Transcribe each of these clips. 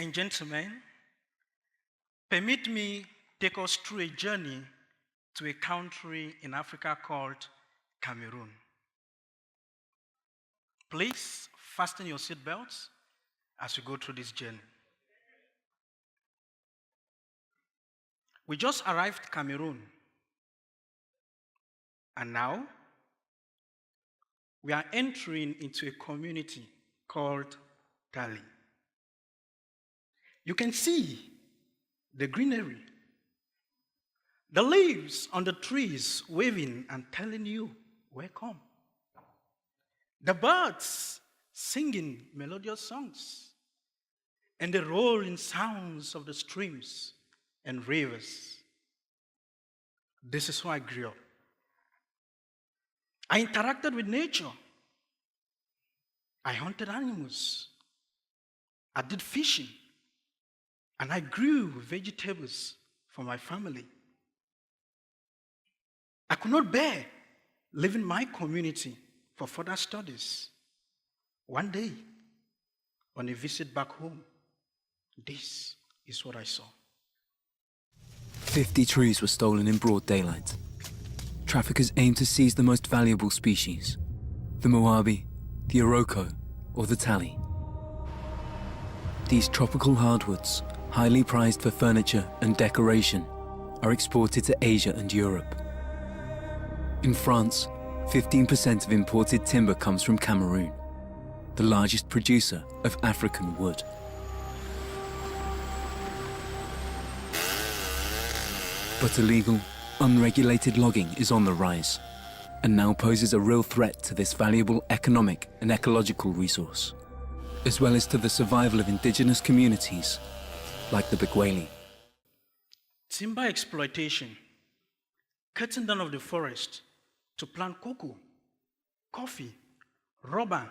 and gentlemen, permit me take us through a journey to a country in Africa called Cameroon. Please fasten your seatbelts as we go through this journey. We just arrived Cameroon, and now we are entering into a community called Dali. You can see the greenery, the leaves on the trees waving and telling you, welcome. The birds singing melodious songs, and the rolling sounds of the streams and rivers. This is how I grew up. I interacted with nature. I hunted animals. I did fishing. And I grew vegetables for my family. I could not bear leaving my community for further studies. One day, on a visit back home, this is what I saw. 50 trees were stolen in broad daylight. Traffickers aimed to seize the most valuable species, the Moabi, the Iroko, or the Tally. These tropical hardwoods, highly prized for furniture and decoration, are exported to Asia and Europe. In France, 15% of imported timber comes from Cameroon, the largest producer of African wood. But illegal, unregulated logging is on the rise, and now poses a real threat to this valuable economic and ecological resource, as well as to the survival of indigenous communities like the Begweli. Timber exploitation, cutting down of the forest to plant cocoa, coffee, rubber,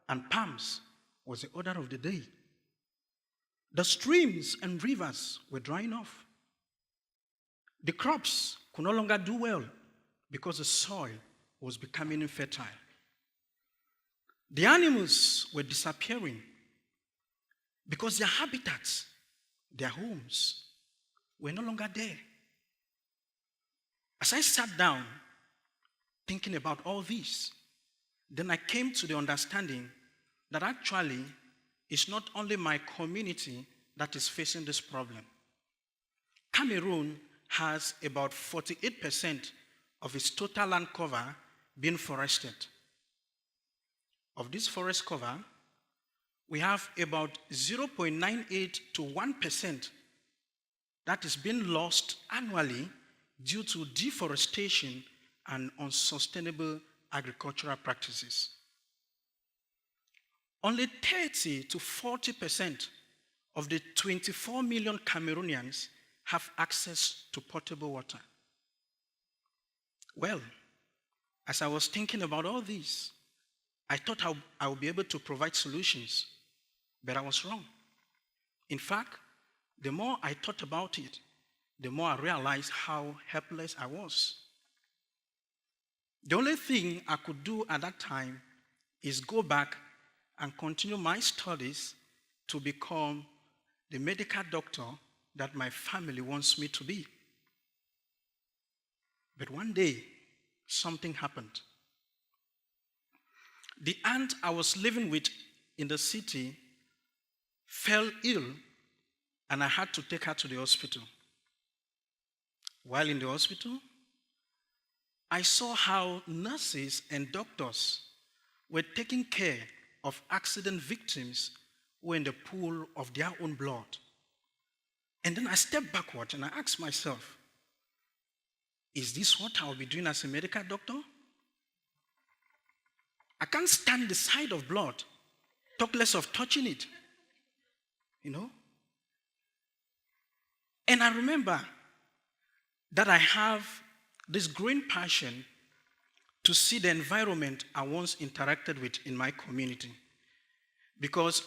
and palms was the order of the day. The streams and rivers were drying off. The crops could no longer do well because the soil was becoming infertile. The animals were disappearing because their habitats, their homes, were no longer there. As I sat down thinking about all this, then I came to the understanding that actually it's not only my community that is facing this problem. Cameroon has about 48% of its total land cover being forested. Of this forest cover, we have about 0.98 to 1% that is being lost annually due to deforestation and unsustainable agricultural practices. Only 30 to 40% of the 24 million Cameroonians have access to potable water. Well, as I was thinking about all this, I thought I would be able to provide solutions, but I was wrong. In fact, the more I thought about it, the more I realized how helpless I was. The only thing I could do at that time is go back and continue my studies to become the medical doctor that my family wants me to be. But one day, something happened. The aunt I was living with in the city fell ill, and I had to take her to the hospital. While in the hospital, I saw how nurses and doctors were taking care of accident victims who were in the pool of their own blood. And then I stepped backward and I asked myself, is this what I'll be doing as a medical doctor? I can't stand the sight of blood, talk less of touching it, you know? And I remember that I have this growing passion to see the environment I once interacted with in my community. Because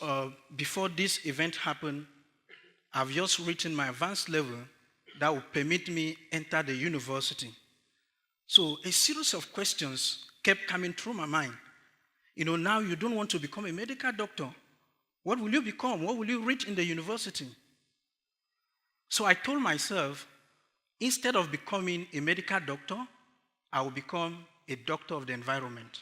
before this event happened, I've just written my advanced level that will permit me enter the university. So a series of questions kept coming through my mind. You know, now you don't want to become a medical doctor. What will you become? What will you read in the university? So I told myself, instead of becoming a medical doctor, I will become a doctor of the environment.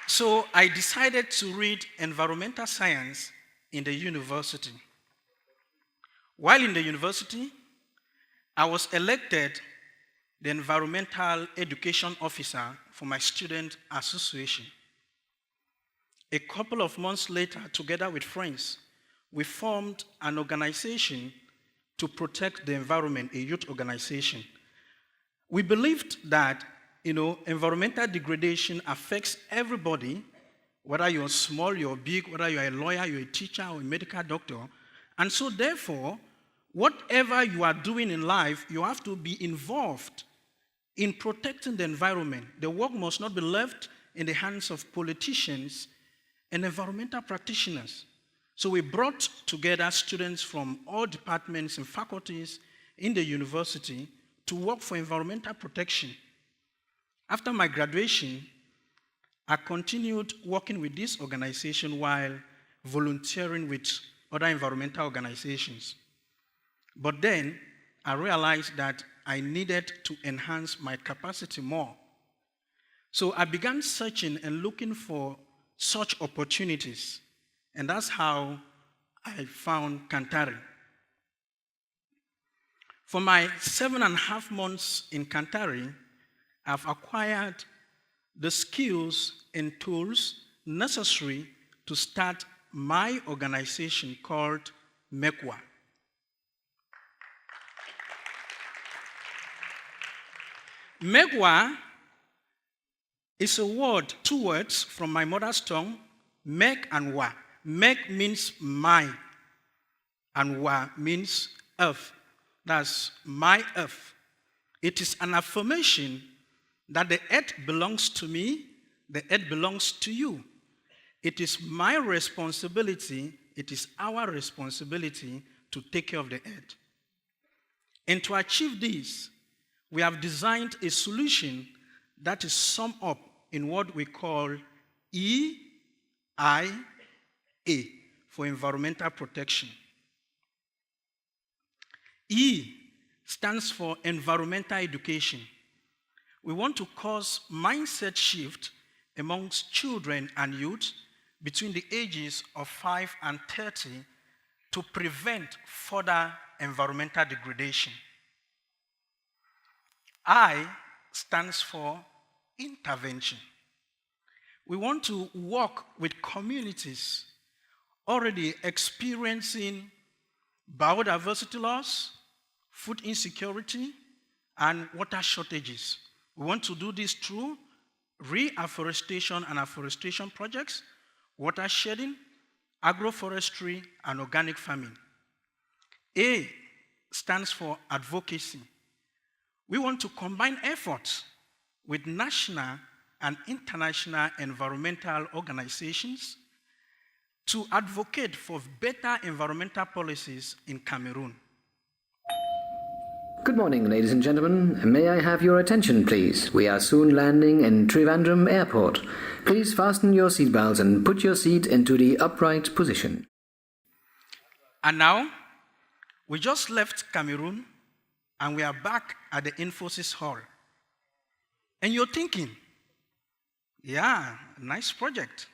So I decided to read environmental science in the university. While in the university, I was elected the environmental education officer for my student association. A couple of months later, together with friends, we formed an organization to protect the environment, a youth organization. We believed that, environmental degradation affects everybody, whether you're small, you're big, whether you're a lawyer, you're a teacher, or a medical doctor. And so therefore, whatever you are doing in life, you have to be involved in protecting the environment. The work must not be left in the hands of politicians and environmental practitioners. So we brought together students from all departments and faculties in the university to work for environmental protection. After my graduation, I continued working with this organization while volunteering with other environmental organizations. But then I realized that I needed to enhance my capacity more. So I began searching and looking for such opportunities. And that's how I found kanthari. For my 7.5 months in kanthari, I've acquired the skills and tools necessary to start my organization called MegWah. MegWah is a word, 2 words from my mother's tongue, Meg and Wah. Meg means my, and Wah means earth. That's my earth. It is an affirmation that the earth belongs to me, the earth belongs to you. It is my responsibility, it is our responsibility to take care of the earth. And to achieve this, we have designed a solution that is summed up in what we call EIA for environmental protection. E stands for environmental education. We want to cause mindset shift amongst children and youth between the ages of 5 and 30 to prevent further environmental degradation. I stands for intervention. We want to work with communities already experiencing biodiversity loss, food insecurity, and water shortages. We want to do this through reforestation and afforestation projects, water shedding, agroforestry, and organic farming. A stands for advocacy. We want to combine efforts with national and international environmental organizations to advocate for better environmental policies in Cameroon. Good morning, ladies and gentlemen. May I have your attention, please? We are soon landing in Trivandrum Airport. Please fasten your seatbelts and put your seat into the upright position. And now, we just left Cameroon and we are back at the Infosys Hall. And you're thinking, yeah, nice project.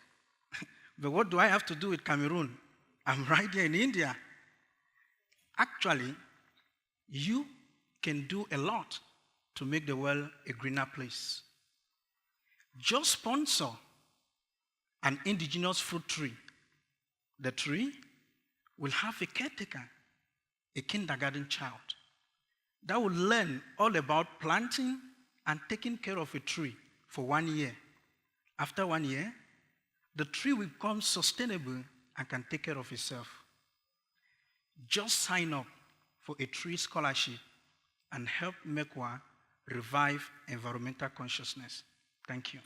But what do I have to do with Cameroon? I'm right here in India. Actually, you can do a lot to make the world a greener place. Just sponsor an indigenous fruit tree. The tree will have a caretaker, a kindergarten child, that will learn all about planting and taking care of a tree for 1 year. After 1 year, the tree will become sustainable and can take care of itself. Just sign up for a tree scholarship and help MegWah revive environmental consciousness. Thank you.